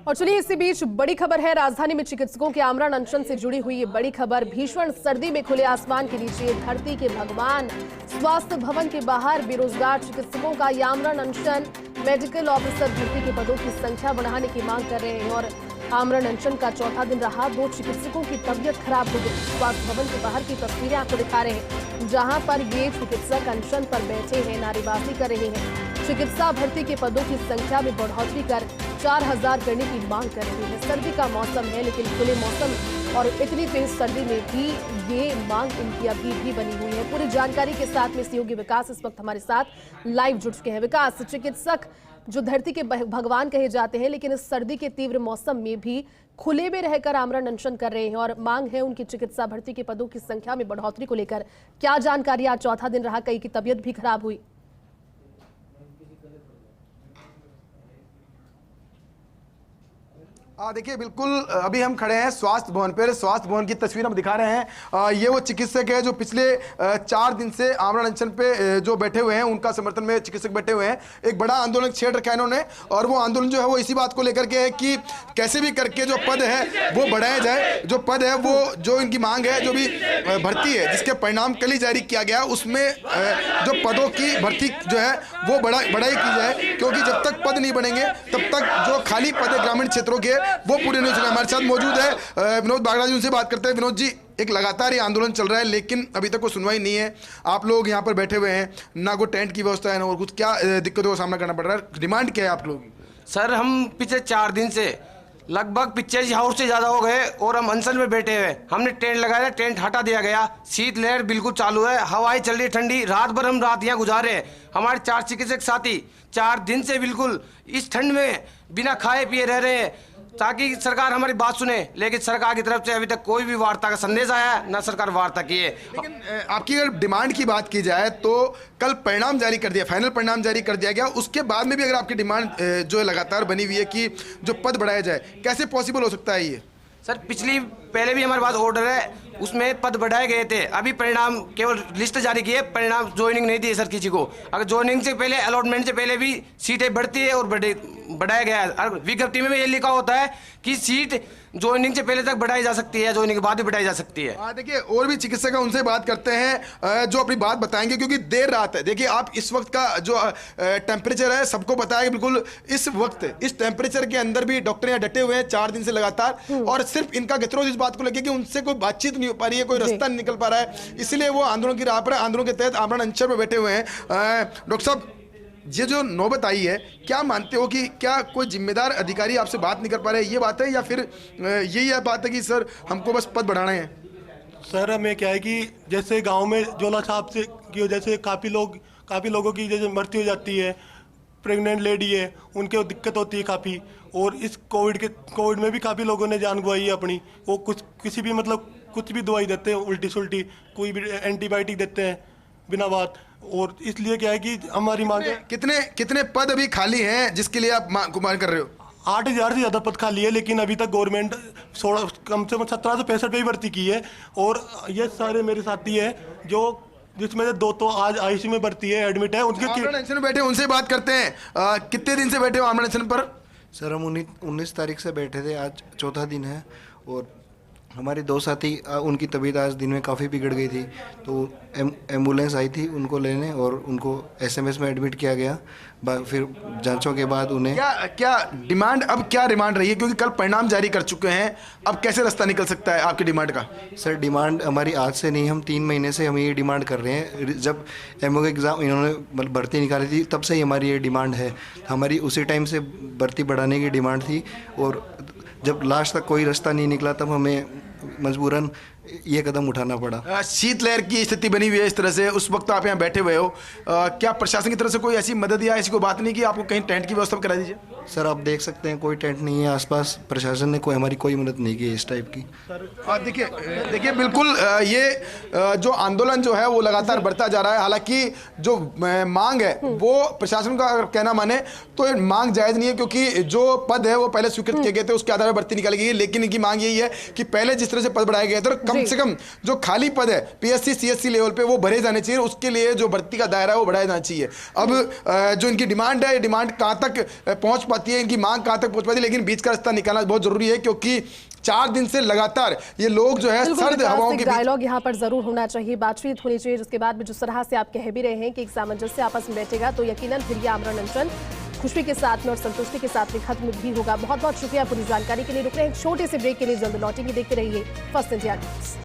और चलिए इसी बीच बड़ी खबर है, राजधानी में चिकित्सकों के आमरण अनशन से जुड़ी हुई ये बड़ी खबर। भीषण सर्दी में खुले आसमान के नीचे धरती के भगवान स्वास्थ्य भवन के बाहर बेरोजगार चिकित्सकों का ये आमरण अनशन मेडिकल ऑफिसर भर्ती के पदों की संख्या बढ़ाने की मांग कर रहे हैं। और आमरण अनशन का चौथा दिन रहा, 2 चिकित्सकों की तबीयत खराब हो गई। स्वास्थ्य भवन के बाहर की तस्वीरें आपको दिखा रहे हैं, जहां पर ये चिकित्सक अनशन पर बैठे हैं, नारेबाजी कर रहे हैं। चिकित्सा भर्ती के पदों की संख्या में बढ़ोतरी कर 4000 करने की मांग कर रही है। सर्दी का मौसम है, लेकिन खुले मौसम और इतनी तेज सर्दी में भी ये मांग इनकी अभी भी बनी हुई है। पूरी जानकारी के साथ में सहयोगी विकास इस वक्त हमारे साथ लाइव जुड़ चुके हैं। विकास, चिकित्सक जो धरती के भगवान कहे जाते हैं, लेकिन इस सर्दी के तीव्र मौसम में भी खुले में रहकर आमरण अनशन कर रहे हैं और मांग है उनकी चिकित्सा भर्ती के पदों की संख्या में बढ़ोतरी को लेकर। क्या जानकारी? आज चौथा दिन रहा, कई की तबीयत भी खराब हुई। देखिए, बिल्कुल अभी हम खड़े हैं स्वास्थ्य भवन पर। स्वास्थ्य भवन की तस्वीर हम दिखा रहे हैं। ये वो चिकित्सक है जो पिछले 4 दिन से आमरण अनशन पे जो बैठे हुए हैं, उनका समर्थन में चिकित्सक बैठे हुए हैं। एक बड़ा आंदोलन छेड़ रखा है इन्होंने, और वो आंदोलन जो है वो इसी बात को लेकर के है कि कैसे भी करके जो पद है वो बढ़ाया जाए। जो पद है वो जो इनकी मांग है, जो भी भर्ती है जिसके परिणाम कल ही जारी किया गया, उसमें जो पदों की भर्ती जो है वो बढ़ाई की जाए, क्योंकि जब तक पद नहीं बनेंगे तब तक जो खाली पद है ग्रामीण क्षेत्रों के वो पूरे नहीं हो सके। हमारे साथ मौजूद है विनोद बागड़ा जी, उनसे बात करते हैं। विनोद जी, एक लगातार ये आंदोलन चल रहा है, लेकिन अभी तक कोई सुनवाई नहीं है। आप लोग यहाँ पर बैठे हुए हैं, ना कोई टेंट की व्यवस्था है ना और कुछ, क्या दिक्कतों का सामना करना पड़ रहा है? डिमांड क्या है आप लोग? सर, हम पिछले 4 दिन से लगभग 85 हाउस से ज़्यादा हो गए और हम अनशन में बैठे हुए। हमने टेंट लगाया, टेंट हटा दिया गया। शीत लहर बिल्कुल चालू है, हवाएं चल रही ठंडी। रात भर हम रात यहाँ गुजारे हैं। हमारे 4 चिकित्सक साथी 4 दिन से बिल्कुल इस ठंड में बिना खाए पिए रह रहे हैं, ताकि सरकार हमारी बात सुने। लेकिन सरकार की तरफ से अभी तक कोई भी वार्ता का संदेश आया ना सरकार वार्ता की है। लेकिन आपकी अगर डिमांड की बात की जाए तो कल परिणाम जारी कर दिया, फाइनल परिणाम जारी कर दिया गया। उसके बाद में भी अगर आपकी डिमांड जो है लगातार बनी हुई है कि जो पद बढ़ाया जाए, कैसे पॉसिबल हो सकता है ये? सर, पहले भी हमारे पास ऑर्डर है, उसमें पद बढ़ाए गए थे। अभी परिणाम केवल लिस्ट जारी की है, परिणाम ज्वाइनिंग नहीं दी है सर किसी को। अगर ज्वाइनिंग से पहले, अलॉटमेंट से पहले भी सीटें बढ़ती है और बढ़ाया गया है। विज्ञप्ति में ये लिखा होता है कि सीट ज्वाइनिंग से पहले तक बढ़ाई जा सकती है, ज्वाइनिंग के बाद भी बढ़ाई जा सकती है। देखिए, और भी चिकित्सक हैं, उनसे बात करते हैं जो अपनी बात बताएंगे, क्योंकि देर रात है। देखिए, आप इस वक्त का जो टेम्परेचर है सबको पता है, बिल्कुल इस वक्त इस टेम्परेचर के अंदर भी डॉक्टर यहाँ डटे हुए हैं 4 दिन से लगातार, और सिर्फ इनका गतिरोध इस बात को लेकर कि उनसे कोई बातचीत नहीं हो पा रही है, कोई रास्ता नहीं निकल पा रहा है, इसलिए वो आंदोलन की राह पर, आंदोलन के तहत आमरण अनशन पर बैठे हुए हैं। डॉक्टर साहब, ये जो नौबत आई है, क्या मानते हो कि क्या कोई जिम्मेदार अधिकारी आपसे बात नहीं कर पा रहे, ये बात है, या फिर यही बात है कि सर हमको बस पद बढ़ाना है? सर, हमें क्या है कि जैसे गांव में जोला साहब से की वजह से काफ़ी लोगों की जैसे मृत्यु हो जाती है, प्रेग्नेंट लेडी है, उनके दिक्कत होती है काफ़ी। और इस कोविड में भी काफ़ी लोगों ने जान गंवाई है अपनी। वो किसी भी कुछ भी दवाई देते हैं, उल्टी सुल्टी, कोई भी एंटीबायोटिक देते हैं बिना बात। और इसलिए क्या है कि हमारी मांग है। कितने पद अभी खाली हैं जिसके लिए आप मांग कर रहे हो? 8000 से ज़्यादा पद खाली है, लेकिन अभी तक गवर्नमेंट कम से कम 1765 पे ही भर्ती की है। और ये सारे मेरे साथी हैं जिसमें से 2 तो आज आईसीयू में भर्ती है, एडमिट है। उनके आमरण अनशन में बैठे, उनसे बात करते हैं। कितने दिन से बैठे हो आमरण अनशन पर? सर, हम 19 तारीख से बैठे थे, आज चौथा दिन है। और हमारे 2 साथी, उनकी तबीयत आज दिन में काफ़ी बिगड़ गई थी, तो एम्बुलेंस आई थी उनको लेने और उनको एसएमएस में एडमिट किया गया। फिर जांचों के बाद उन्हें क्या डिमांड, अब क्या डिमांड रही है, क्योंकि कल परिणाम जारी कर चुके हैं, अब कैसे रास्ता निकल सकता है आपकी डिमांड का? सर, डिमांड हमारी आज से नहीं, हम 3 महीने से हम ये डिमांड कर रहे हैं। जब एमओ के एग्ज़ाम इन्होंने भर्ती निकाली थी, तब से ही हमारी ये डिमांड है। हमारी उसी टाइम से भर्ती बढ़ाने की डिमांड थी, और जब लास्ट तक कोई रास्ता नहीं निकला तब हमें मजबूरन ये कदम उठाना पड़ा। शीतलहर की स्थिति बनी हुई है इस तरह से, उस वक्त आप यहाँ बैठे हुए हो, क्या प्रशासन की तरफ से कोई ऐसी मदद या ऐसी कोई बात नहीं कि आपको कहीं टेंट की व्यवस्था करा दीजिए? सर, आप देख सकते हैं कोई टेंट नहीं है आसपास, प्रशासन ने हमारी कोई मदद नहीं की इस टाइप की। देखिए बिल्कुल ये जो आंदोलन जो है वो लगातार बढ़ता जा रहा है। हालांकि जो मांग है वो प्रशासन का अगर कहना माने तो ये मांग जायज़ नहीं है, क्योंकि जो पद है वो पहले स्वीकृत किए गए थे, उसके आधार पर भर्ती निकाली गई है। लेकिन इनकी मांग यही है कि पहले जिस तरह से पद बढ़ाए गए थे, कम से कम जो खाली पद है पीएससी सीएससी लेवल पे वो भरे जाने चाहिए, उसके लिए जो भर्ती का दायरा है वो बढ़ाया जाना चाहिए। अब जो इनकी डिमांड है, डिमांड कहाँ तक पहुंच पाती है, इनकी मांग कहाँ तक पहुंच पाती है, लेकिन बीच का रास्ता निकालना बहुत जरूरी है, क्योंकि 4 दिन से लगातार ये लोग जो है सर्द हवाओं के डायलॉग यहाँ पर जरूर होना चाहिए, बातचीत होनी चाहिए, जिसके बाद में जिस तरह से आप कह भी रहे हैं कि एक सामंजस्य आपस में बैठेगा तो यकीनन फिर ये आमरण अनशन खुशी के साथ में और संतुष्टि के साथ में खत्म भी होगा। बहुत बहुत शुक्रिया पूरी जानकारी के लिए। रुक रहे हैं एक छोटे से ब्रेक के लिए, जल्द लौटेंगे। देखते रहिए फर्स्ट इंडिया न्यूज़।